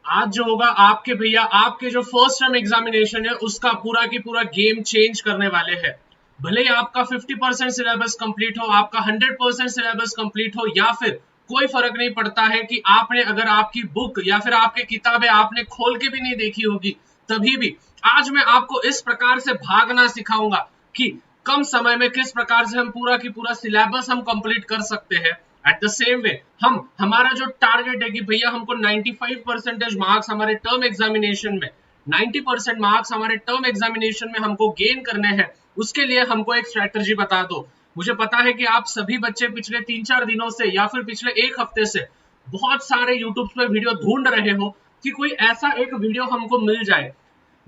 आज जो होगा आपके भैया, आपके जो फर्स्ट टर्म एग्जामिनेशन है उसका पूरा की पूरा गेम चेंज करने वाले हैं। भले ही आपका 50% सिलेबस कंप्लीट हो, आपका 100% सिलेबस कंप्लीट हो, या फिर कोई फर्क नहीं पड़ता है कि आपने अगर आपकी बुक या फिर आपकी किताबें आपने खोल के भी नहीं देखी होगी, तभी भी आज मैं आपको इस प्रकार से भागना सिखाऊंगा कि कम समय में किस प्रकार से हम पूरा की पूरा सिलेबस हम कंप्लीट कर सकते हैं। एट द सेम वे हम हमारा जो टारगेट है कि भैया हमको 95% मार्क्स हमारे टर्म एग्जामिनेशन में, 90% मार्क्स हमारे टर्म एग्जामिनेशन में हमको गेन करने हैं, उसके लिए हमको एक स्ट्रेटजी बता दो। मुझे पता है कि आप सभी बच्चे पिछले 3-4 दिनों से या फिर पिछले एक हफ्ते से बहुत सारे यूट्यूब पे वीडियो ढूंढ रहे हो कि कोई ऐसा एक वीडियो हमको मिल जाए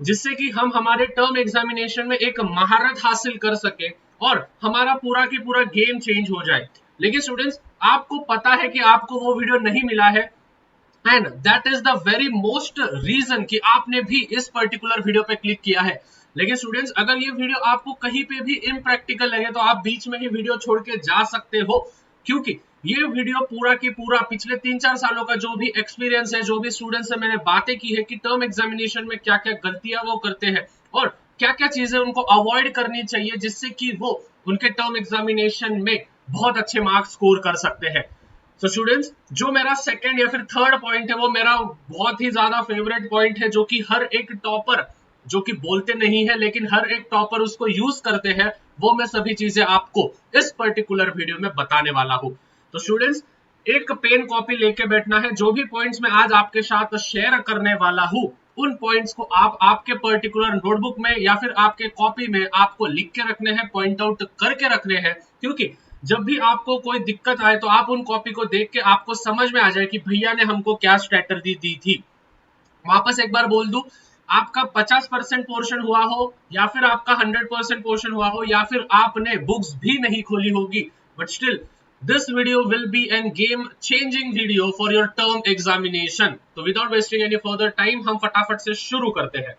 जिससे कि हम हमारे टर्म एग्जामिनेशन में एक महारत हासिल कर सके और हमारा पूरा की पूरा गेम चेंज हो जाए। लेकिन स्टूडेंट्स, आपको पता है कि आपको वो वीडियो नहीं मिला है, and that is the very most reason कि आपने भी इस पर्टिकुलर वीडियो पे क्लिक किया है। लेकिन स्टूडेंट्स, अगर ये वीडियो आपको कहीं पे भी इम्प्रैक्टिकल लगे तो आप बीच में ही वीडियो छोड़ के जा सकते हो, क्योंकि ये वीडियो पूरा की पूरा पिछले 3-4 सालों का जो भी एक्सपीरियंस है, जो भी स्टूडेंट्स से मैंने बातें की है कि टर्म एग्जामिनेशन में क्या क्या गलतियां वो करते हैं और क्या क्या चीजें उनको अवॉइड करनी चाहिए जिससे कि वो उनके टर्म एग्जामिनेशन में बहुत अच्छे मार्क्स स्कोर कर सकते हैं। तो स्टूडेंट्स, जो मेरा सेकंड या फिर थर्ड पॉइंट है वो मेरा बहुत ही ज्यादा फेवरेट पॉइंट है, जो कि हर एक टॉपर, जो कि बोलते नहीं है लेकिन हर एक टॉपर उसको यूज करते हैं, वो मैं सभी चीजें आपको इस पर्टिकुलर वीडियो में बताने वाला हूं। तो स्टूडेंट्स, एक पेन कॉपी लेके बैठना है। जो भी पॉइंट्स मैं आज आपके साथ शेयर करने वाला हूं, उन पॉइंट्स को आप आपके पर्टिकुलर नोटबुक में या फिर आपके कॉपी में आपको लिख के रखने हैं, पॉइंट आउट करके रखने हैं, क्योंकि जब भी आपको कोई दिक्कत आए तो आप उन कॉपी को देख के आपको समझ में आ जाए कि भैया ने हमको क्या स्ट्रेटजी दी थी। वापस एक बार बोल दूं, आपका 50% पोर्शन हुआ हो या फिर आपका 100% पोर्शन हुआ हो या फिर आपने बुक्स भी नहीं खोली होगी, but still this video will be an game changing video for your term examination. तो without wasting any further time हम फटाफट से शुरू करते हैं।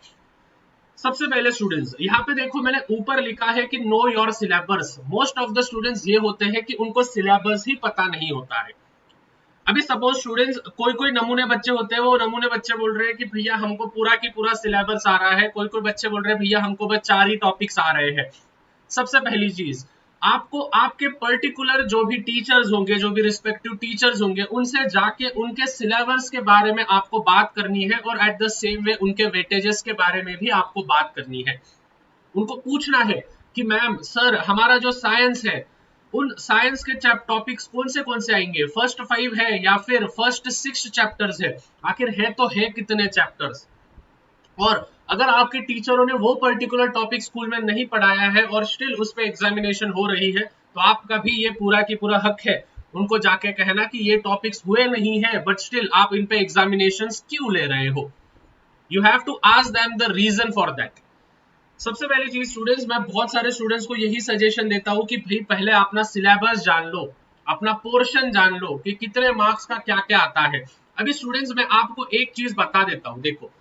सबसे पहले स्टूडेंट्स, यहाँ पे देखो मैंने ऊपर लिखा है कि know your syllabus. Most of the students ये होते हैं कि उनको सिलेबस ही पता नहीं होता है। अभी सपोज स्टूडेंट्स, कोई कोई नमूने बच्चे होते हैं, वो नमूने बच्चे बोल रहे हैं कि भैया हमको पूरा की पूरा सिलेबस आ रहा है, कोई कोई बच्चे बोल रहे हैं भैया हमको बस 4 ही टॉपिक्स आ रहे हैं। सबसे पहली चीज, आपको आपके पर्टिकुलर जो भी टीचर्स होंगे, जो भी रिस्पेक्टिव टीचर्स होंगे, उनसे जाके उनके सिलेबस के बारे में आपको बात करनी है और एट द सेम वे उनके वेटेजेस के बारे में भी आपको बात करनी है। उनको पूछना है कि मैम सर, हमारा जो साइंस है, उन साइंस के टॉपिक्स कौन से आएंगे, फर्स्ट 5 है या फिर फर्स्ट 6 चैप्टर्स है, आखिर है तो है कितने चैप्टर्स। और अगर आपके टीचरों ने वो पर्टिकुलर टॉपिक स्कूल में नहीं पढ़ाया है और स्टिल उस पे एग्जामिनेशन हो रही है, तो आपका भी ये पूरा की पूरा हक है उनको जाके कहना कि ये टॉपिक्स हुए नहीं है बट स्टिल आप इन पे एग्जामिनेशन क्यों ले रहे हो। You have to ask them the reason for that. सबसे पहली चीज स्टूडेंट्स, मैं बहुत सारे स्टूडेंट्स को यही सजेशन देता हूं कि भाई पहले अपना सिलेबस जान लो, अपना पोर्शन जान लो कि कितने मार्क्स का क्या क्या आता है। अभी स्टूडेंट्स, मैं आपको एक चीज बता देता हूं, देखो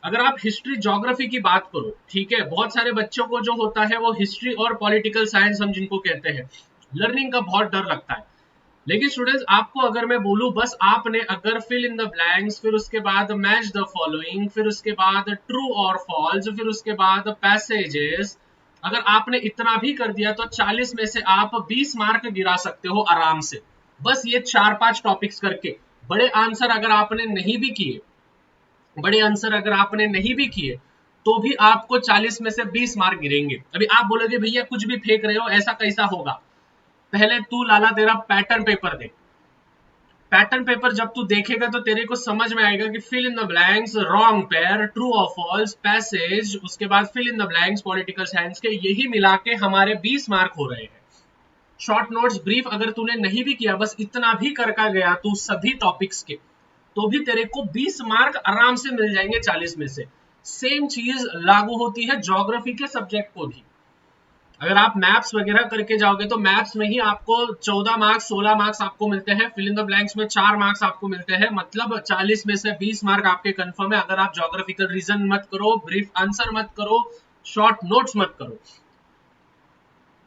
अगर आप हिस्ट्री ज्योग्राफी की बात करो, ठीक है, बहुत सारे बच्चों को जो होता है वो हिस्ट्री और पॉलिटिकल साइंस हम जिनको कहते हैं, लर्निंग का बहुत डर लगता है। लेकिन स्टूडेंट्स, आपको अगर मैं बोलूं बस आपने अगर फिल इन द ब्लैंक्स, फिर उसके बाद मैच द फॉलोइंग, फिर उसके बाद ट्रू और फॉल्स, फिर उसके बाद पैसेजेस, अगर आपने इतना भी कर दिया तो 40 में से आप 20 मार्क गिरा सकते हो आराम से। बस ये 4-5 टॉपिक्स करके बड़े आंसर अगर आपने नहीं भी किए, बड़े आंसर अगर आपने नहीं भी किए, तो भी आपको 40 में से 20 मार्क गिरेंगे। अभी आप बोलोगे भैया कुछ भी फेंक रहे हो, ऐसा कैसा होगा। पहले तू लाला तेरा पैटर्न पेपर देख। पैटर्न पेपर जब तू देखेगा तो तेरे को समझ में आएगा कि fill in the blanks, wrong pair, true और फॉल्स, पैसेज, उसके बाद fill in the blanks, political science के, यही मिला के हमारे 20 मार्क हो रहे हैं। शॉर्ट नोट्स ब्रीफ अगर तूने नहीं भी किया, बस इतना भी करके गया तू सभी टॉपिक्स के, तो भी तेरे को 20 मार्क आराम से मिल जाएंगे 40 में से। सेम चीज लागू होती है ज्योग्राफी के सब्जेक्ट को भी। अगर आप मैप्स वगैरह करके जाओगे तो मैप्स में ही आपको 14 मार्क्स 16 मार्क्स आपको मिलते हैं, फिल इन द ब्लैंक्स में 4 मार्क्स आपको मिलते हैं, मतलब 40 में से 20 मार्क आपके कंफर्म है। अगर आप ज्योग्राफिकल रीजन मत करो, ब्रीफ आंसर मत करो, शॉर्ट नोट्स मत करो।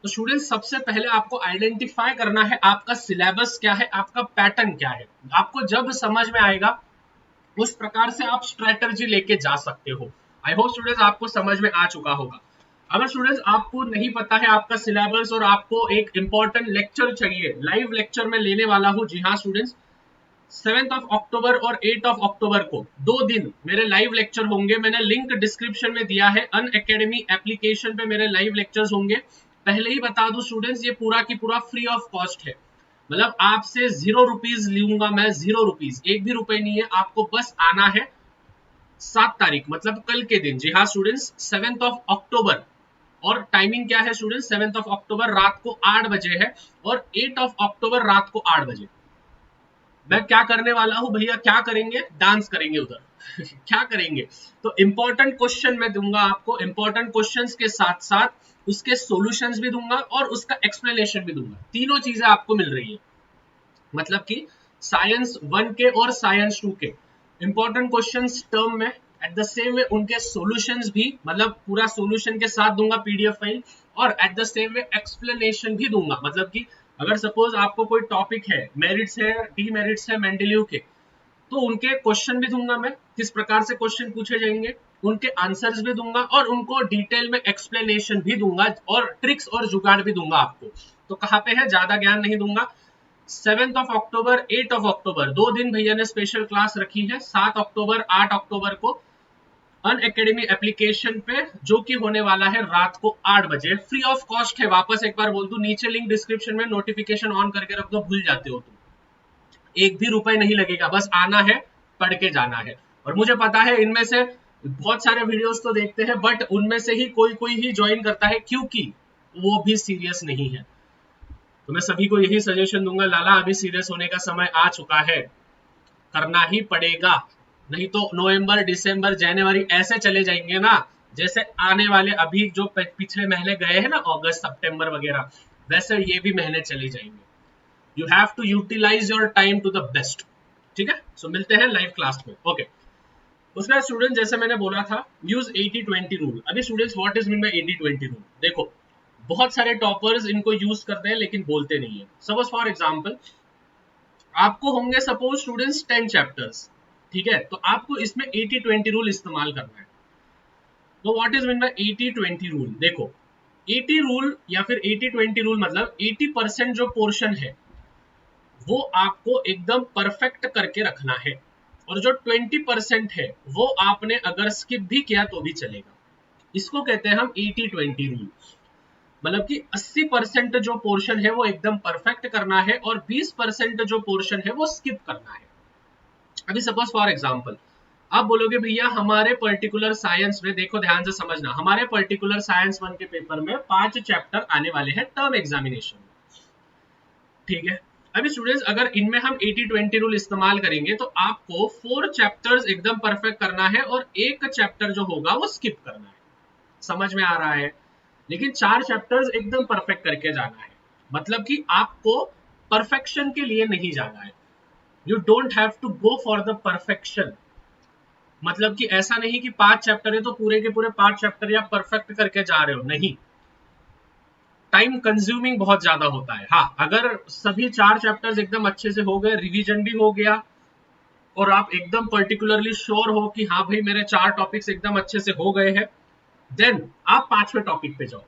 तो स्टूडेंट, सबसे पहले आपको आइडेंटिफाई करना है आपका सिलेबस क्या है, आपका पैटर्न क्या है। आपको जब समझ में आएगा उस प्रकार से आप स्ट्रेटजी लेके जा सकते हो। आई होप स्टूडेंट्स आपको समझ में आ चुका होगा। अगर स्टूडेंट्स आपको नहीं पता है आपका सिलेबस और आपको एक इंपॉर्टेंट लेक्चर चाहिए, लाइव लेक्चर में लेने वाला हूं। जी हाँ स्टूडेंट्स, 7 अक्टूबर और 8 अक्टूबर को 2 दिन मेरे लाइव लेक्चर होंगे। मैंने लिंक डिस्क्रिप्शन में दिया है, अनअकैडमी एप्लीकेशन पे मेरे लाइव लेक्चर्स होंगे। पहले ही बता दूं स्टूडेंट्स, ये पूरा की पूरा फ्री ऑफ कॉस्ट है। मतलब आपसे 0 रुपीज लूंगा मैं, 0 रुपीज, एक भी रुपए नहीं है। आपको बस आना है 7 तारीख मतलब कल के दिन। जी हाँ स्टूडेंट्स, 7 अक्टूबर। और टाइमिंग क्या है स्टूडेंट्स? 7 अक्टूबर रात को 8 बजे है और 8 अक्टूबर रात को 8 बजे। मैं क्या करने वाला हूं भैया, क्या करेंगे? डांस करेंगे उधर क्या करेंगे? तो इंपॉर्टेंट क्वेश्चन मैं दूंगा आपको, इंपॉर्टेंट क्वेश्चंस के साथ साथ उसके सॉल्यूशंस भी दूंगा और उसका एक्सप्लेनेशन भी दूंगा। तीनों चीजें आपको मिल रही है। मतलब कि साइंस 1 के और साइंस 2 के इंपॉर्टेंट क्वेश्चंस टर्म में, एट द सेम वे उनके सॉल्यूशंस भी, मतलब पूरा सॉल्यूशन के साथ दूंगा पीडीएफ फाइल, और at the same way explanation भी दूंगा। मतलब कि अगर सपोज आपको कोई टॉपिक है, मेरिट्स है, डीमेरिट्स है मेंडलीव के, तो उनके क्वेश्चन भी दूंगा मैं, किस प्रकार से क्वेश्चन पूछे जाएंगे, उनके आंसर्स भी दूंगा और उनको डिटेल में एक्सप्लेनेशन भी दूंगा और ट्रिक्स और जुगाड़ भी दूंगा आपको। तो कहाँ पे है, ज्यादा ज्ञान नहीं दूंगा। 7 अक्टूबर 8 अक्टूबर 2 दिन भैया ने स्पेशल क्लास रखी है। 7 अक्टूबर 8 अक्टूबर को अनअकैडमी एप्लीकेशन पे, जो कि होने वाला है रात को 8 बजे। फ्री ऑफ कॉस्ट है, वापस एक बार बोल दूं, नीचे लिंक डिस्क्रिप्शन में, नोटिफिकेशन ऑन करके रख दो, भूल जाते हो तुम। एक भी रुपए नहीं लगेगा, बस आना है, पढ़ के जाना है। और मुझे पता है इनमें से बहुत सारे वीडियोस तो देखते हैं, बट उनमें से ही कोई कोई ही ज्वाइन करता है, क्योंकि वो भी सीरियस नहीं है। तो मैं सभी को यही सजेशन दूंगा, लाला अभी सीरियस होने का समय आ चुका है, करना ही पड़ेगा, नहीं तो नवंबर दिसंबर जनवरी ऐसे चले जाएंगे ना, जैसे आने वाले अभी जो पिछले महीने गए हैं ना, अगस्त सितंबर वगैरह, वैसे ये भी महीने चले जाएंगे। You have to utilize your time to the best. ठीक है, सो मिलते हैं लाइव क्लास में। ओके, उसके बाद स्टूडेंट, जैसे मैंने बोला था, यूज 80-20 रूल। अभी students, what is mean by 80-20 rule? देखो, बहुत सारे टॉपर्स इनको यूज करते हैं लेकिन बोलते नहीं है। सपोज फॉर एग्जांपल, आपको होंगे सपोज स्टूडेंट्स 10 चैप्टर्स, ठीक है, तो आपको इसमें 80-20 रूल इस्तेमाल करना है। तो what is mean by 80-20 rule? देखो, 80 रूल या फिर 80-20 रूल मतलब 80% जो पोर्शन है वो आपको एकदम परफेक्ट करके रखना है, और जो 20% है वो आपने अगर स्किप भी किया तो भी चलेगा। इसको कहते हैं हम 80-20 रूल। मतलब कि 80% जो पोर्शन है वो एकदम परफेक्ट करना है और 20% जो पोर्शन है वो स्किप करना है। अभी सपोज फॉर एग्जांपल, आप बोलोगे भैया हमारे पर्टिकुलर साइंस में, देखो ध्यान से समझना, हमारे पर्टिकुलर साइंस 1 के पेपर में 5 चैप्टर आने वाले हैं टर्म एग्जामिनेशन में, ठीक है। अभी स्टूडेंट्स, अगर इनमें हम 80-20 रूल इस्तेमाल करेंगे तो आपको 4 चैप्टर्स एकदम परफेक्ट करना है और एक चैप्टर जो होगा वो स्किप करना है। समझ में आ रहा है? लेकिन 4 चैप्टर्स एकदम परफेक्ट करके जाना है। मतलब कि आपको परफेक्शन के लिए नहीं जाना है। You don't have to go for the perfection. मतलब कि ऐसा नहीं कि 5 चैप्टर है तो पूरे के पूरे 5 चैप्टर आप परफेक्ट करके जा रहे हो, नहीं। टाइम कंज्यूमिंग बहुत ज्यादा होता है। हाँ, अगर सभी 4 चैप्टर्स एकदम अच्छे से हो गए, रिवीजन भी हो गया और आप एकदम पर्टिकुलरली श्योर हो कि हाँ भाई मेरे 4 टॉपिक्स एकदम अच्छे से हो गए हैं, देन आप 5वें टॉपिक पे जाओ।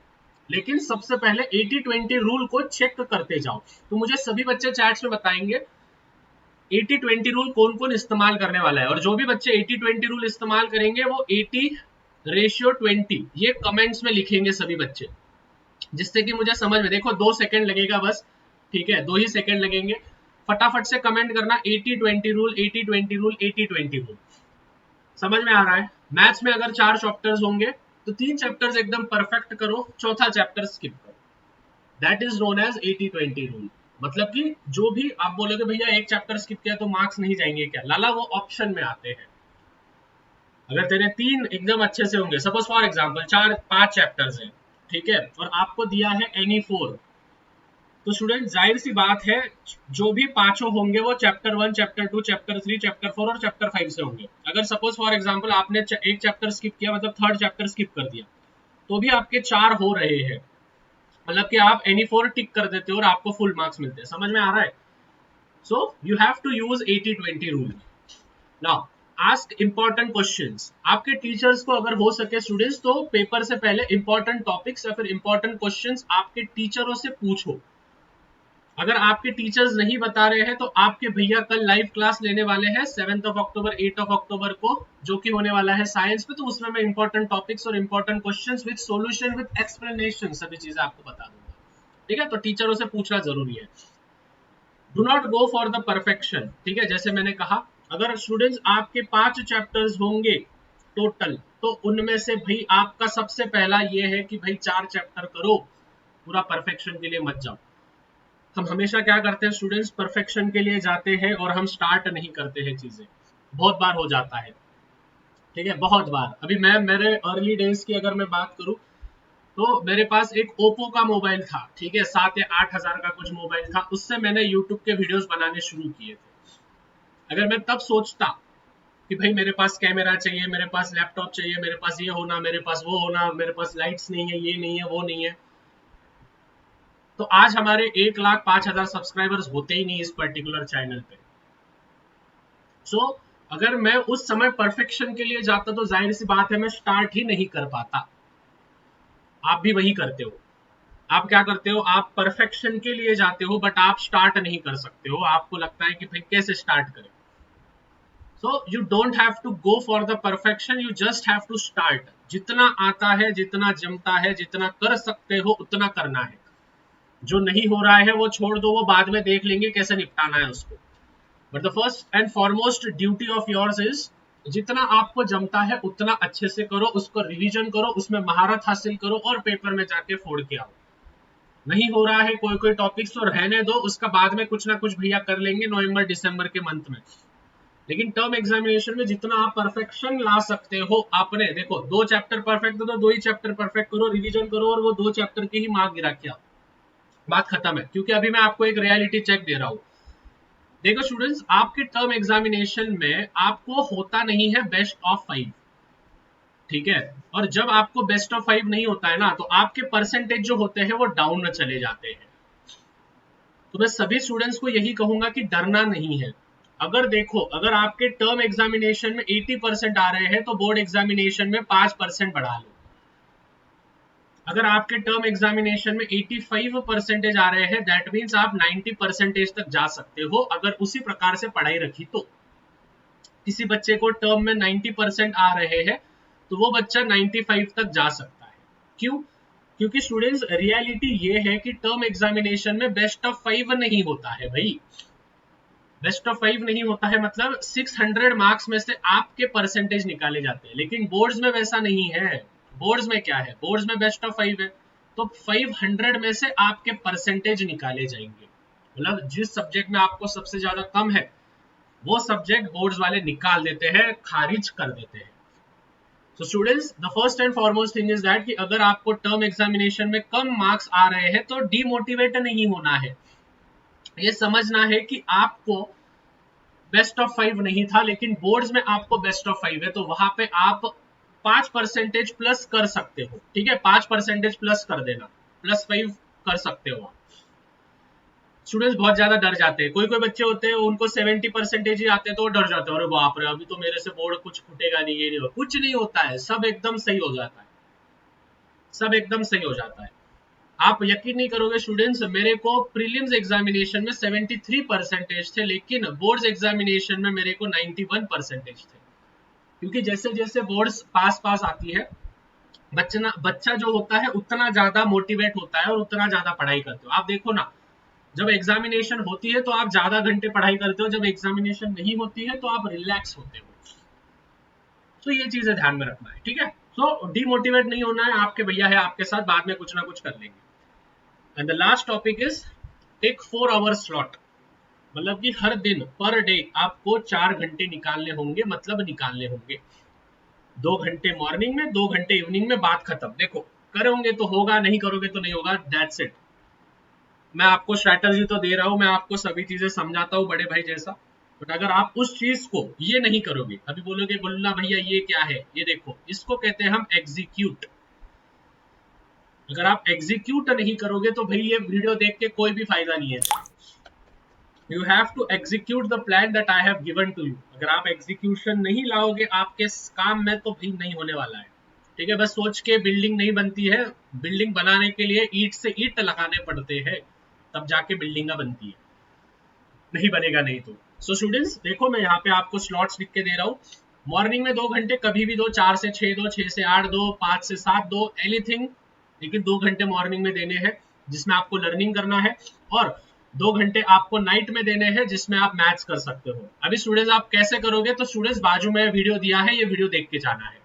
लेकिन सबसे पहले 80-20 रूल को चेक करते जाओ। तो मुझे सभी बच्चे चैट्स में बताएंगे 80-20 रूल कौन कौन इस्तेमाल करने वाला है, और जो भी बच्चे 80-20 रूल इस्तेमाल करेंगे वो 80:20 ये कमेंट्स में लिखेंगे सभी बच्चे, जिससे कि मुझे समझ में, देखो 2 सेकंड लगेगा बस, ठीक है, 2 ही सेकंड लगेंगे। फटाफट से कमेंट करना 80-20 रूल, 80-20 रूल, 80-20 रूल। समझ में आ रहा है? मैथ्स में अगर 4 चैप्टर्स होंगे तो 3 चैप्टर्स एकदम परफेक्ट करो, चौथा चैप्टर स्किप करो। That is known as 80-20 rule. मतलब कि जो भी आप बोलोगे भैया एक चैप्टर स्किप किया तो मार्क्स नहीं जाएंगे क्या? लाला वो ऑप्शन में आते हैं। अगर तेरे 3 एकदम अच्छे से होंगे, सपोज फॉर एग्जांपल 4-5 चैप्टर्स हैं, ठीक है, और आपको दिया है एनी 4, तो स्टूडेंट जाहिर सी बात है जो भी पांचों होंगे वो चैप्टर 1, चैप्टर 2, चैप्टर 3, चैप्टर 4 और चैप्टर 5 से होंगे। अगर सपोज फॉर एग्जांपल आपने एक चैप्टर स्किप किया, मतलब 3rd चैप्टर स्किप कर दिया, तो भी आपके 4 हो रहे हैं। मतलब कि आप एनी 4 टिक कर देते हो और आपको फुल मार्क्स मिलते हैं। समझ में आ रहा है? So you have to use 80-20 rule. Now ask important questions. आपके टीचर्स को अगर हो सके स्टूडेंट्स तो पेपर से पहले इंपॉर्टेंट टॉपिक्स या फिर इंपॉर्टेंट क्वेश्चंस आपके टीचरों से पूछो। अगर आपके टीचर्स नहीं बता रहे हैं तो आपके भैया कल लाइव क्लास लेने वाले हैं 7 अक्टूबर 8 अक्टूबर को, जो कि होने वाला है साइंस पे। तो उसमें मैं इंपॉर्टेंट टॉपिक्स और important questions with solution with explanation सभी चीजें आपको बता दूंगा। ठीक है, तो टीचरों से पूछना जरूरी है। Do not go for the perfection. ठीक है, जैसे मैंने कहा अगर स्टूडेंट्स आपके 5 चैप्टर्स होंगे टोटल, तो उनमें से भाई आपका सबसे पहला ये है कि भाई 4 चैप्टर करो, पूरा परफेक्शन के लिए मत जाओ। हम हमेशा क्या करते हैं स्टूडेंट्स, परफेक्शन के लिए जाते हैं और हम स्टार्ट नहीं करते हैं चीजें। बहुत बार हो जाता है, ठीक है, बहुत बार। अभी मैं मेरे अर्ली डेज की अगर मैं बात करूं तो मेरे पास एक ओप्पो का मोबाइल था, ठीक है, 7 या 8 हजार का कुछ मोबाइल था। उससे मैंने यूट्यूब के वीडियोस बनाने शुरू किए थे। अगर मैं तब सोचता कि भाई मेरे पास कैमरा चाहिए, मेरे पास लैपटॉप चाहिए, मेरे पास ये होना, मेरे पास वो होना, मेरे पास लाइट्स नहीं है, ये नहीं है, वो नहीं है, तो आज हमारे 1,05,000 सब्सक्राइबर्स होते ही नहीं इस पर्टिकुलर चैनल पे। सो अगर मैं उस समय परफेक्शन के लिए जाता तो जाहिर सी बात है मैं स्टार्ट ही नहीं कर पाता। आप भी वही करते हो। आप क्या करते हो, आप परफेक्शन के लिए जाते हो बट आप स्टार्ट नहीं कर सकते हो। आपको लगता है कि भाई कैसे स्टार्ट करें। So you don't have to go for the perfection, you just have to start. जितना आता है, जितना जमता है, जितना कर सकते हो उतना करना है। जो नहीं हो रहा है वो छोड़ दो, वो बाद में देख लेंगे कैसे निपटाना है उसको। But the first and foremost duty of yours is, जितना आपको जमता है उतना अच्छे से करो, उसको रिवीजन करो, उसमें महारत हासिल करो और पेपर में जाके फोड़ के आओ। नहीं हो रहा है कोई कोई टॉपिक्स तो रहने दो, उसका बाद में कुछ ना कुछ भैया कर लेंगे नवंबर दिसंबर के मंथ में। लेकिन टर्म एग्जामिनेशन में जितना आप परफेक्शन ला सकते हो, आपने देखो 2 चैप्टर परफेक्ट हो तो 2 ही चैप्टर परफेक्ट करो, रिवीजन करो और वो 2 चैप्टर के ही मार्क गिरा के आओ। बात खत्म है। क्योंकि अभी मैं आपको एक रियलिटी चेक दे रहा हूं। देखो स्टूडेंट्स, आपके टर्म एग्जामिनेशन में आपको होता नहीं है बेस्ट ऑफ 5, ठीक है, और जब आपको बेस्ट ऑफ 5 नहीं होता है ना, तो आपके परसेंटेज जो होते हैं वो डाउन में चले जाते हैं। तो मैं सभी स्टूडेंट्स को यही कहूंगा कि डरना नहीं है। अगर देखो, अगर आपके टर्म एग्जामिनेशन में 80% आ रहे हैं तो बोर्ड एग्जामिनेशन में 5% बढ़ा लो। अगर आपके टर्म एग्जामिनेशन में 85% आ रहे हैं, दैट मीन्स आप 90% तक जा सकते हो अगर उसी प्रकार से पढ़ाई रखी तो। किसी बच्चे को टर्म में 90% आ रहे हैं तो वो बच्चा 95 तक जा सकता है। क्यों? क्योंकि स्टूडेंट्स रियलिटी ये है कि टर्म एग्जामिनेशन में बेस्ट ऑफ 5 नहीं होता है भाई। बेस्ट ऑफ 5 नहीं होता है मतलब 600 मार्क्स में से आपके परसेंटेज निकाले जाते हैं। लेकिन बोर्ड्स में वैसा नहीं है। बोर्ड्स में क्या है, बोर्ड्स में बेस्ट ऑफ 5 है तो 500 में से आपके परसेंटेज निकाले जाएंगे। मतलब जिस सब्जेक्ट में आपको सबसे ज्यादा कम है वो सब्जेक्ट बोर्ड्स वाले निकाल देते हैं, खारिज कर देते हैं। So students, the first and foremost thing is that कि अगर आपको टर्म एग्जामिनेशन में कम मार्क्स आ रहे हैं तो डीमोटिवेट नहीं होना है। ये समझना है कि आपको बेस्ट ऑफ 5 नहीं था लेकिन बोर्ड्स में आपको बेस्ट ऑफ 5 है, तो वहां पे आप 5% प्लस कर सकते हो। ठीक है, 5% प्लस कर देना, +5 कर सकते हो आप। स्टूडेंट्स बहुत ज्यादा डर जाते हैं। कोई कोई बच्चे होते हैं उनको 70% ही आते हैं तो वो डर जाते हैं, अरे बाप रे अभी तो मेरे से बोर्ड कुछ फूटेगा नहीं, ये नहीं होगा। कुछ नहीं होता है, सब एकदम सही हो जाता है, सब एकदम सही हो जाता है। आप यकीन नहीं करोगे स्टूडेंट्स, मेरे को प्रीलिम्स एग्जामिनेशन में 73% थे लेकिन बोर्ड्स एग्जामिनेशन में मेरे को 91% थे। क्योंकि जैसे जैसे बोर्ड्स पास आती है बच्चा जो होता है उतना ज्यादा मोटिवेट होता है और उतना ज्यादा पढ़ाई करते हो। आप देखो ना, जब एग्जामिनेशन होती है तो आप ज्यादा घंटे पढ़ाई करते हो, जब एग्जामिनेशन नहीं होती है तो आप रिलैक्स होते हो। तो ये चीजें ध्यान में रखना है, ठीक है। सो डीमोटिवेट नहीं होना है, आपके भैया है आपके साथ, बाद में कुछ ना कुछ कर लेंगे। And the last topic is take 4 hour slot. मतलब कि हर दिन पर डे आपको 4 घंटे निकालने होंगे, मतलब निकालने होंगे। 2 घंटे मॉर्निंग में, 2 घंटे इवनिंग में, बात खत्म। देखो करोगे तो होगा, नहीं करोगे तो नहीं होगा, दैट्स इट। मैं आपको स्ट्रैटेजी तो दे रहा हूं, मैं आपको सभी चीजें समझाता हूं बड़े भाई जैसा। बट अगर आप उस चीज को ये नहीं करोगे, अभी बोलोगे बोलना भैया ये क्या है, ये देखो इसको कहते हैं हम एग्जीक्यूट। अगर आप एग्जीक्यूट नहीं करोगे तो भाई ये वीडियो देख के कोई भी फायदा नहीं है। You have to execute the plan that I have given to you. अगर आप एग्जीक्यूशन नहीं लाओगे आपके काम में तो भी नहीं होने वाला है। ठीक है, बस सोच के बिल्डिंग नहीं बनती है। बिल्डिंग बनाने के लिए ईंट से ईंट लगाने पड़ते हैं, तब जाके बिल्डिंग बनती है, नहीं बनेगा नहीं तो। सो स्टूडेंट्स देखो, मैं यहाँ पे आपको स्लॉट्स लिख के दे रहा हूँ। मॉर्निंग में 2 घंटे कभी भी दो, 4 से 6 दो, 6 से 8 दो, 5 से 7 दो, एनीथिंग, लेकिन 2 घंटे मॉर्निंग में देने हैं जिसमें आपको लर्निंग करना है, और 2 घंटे आपको नाइट में देने हैं जिसमें आप मैथ्स कर सकते हो। अभी स्टूडेंट्स आप कैसे करोगे, तो स्टूडेंट्स बाजू में वीडियो दिया है, ये वीडियो देख के जाना है।